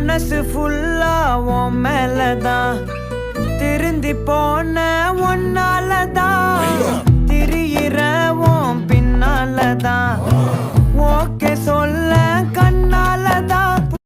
மனசு ஃபுல்லா உன் மேலதான் திருந்தி போன ஒன்னாலதான் திரியிற உன் பின்னாலதான் ஓகே சொல்ல கண்ணாலதான்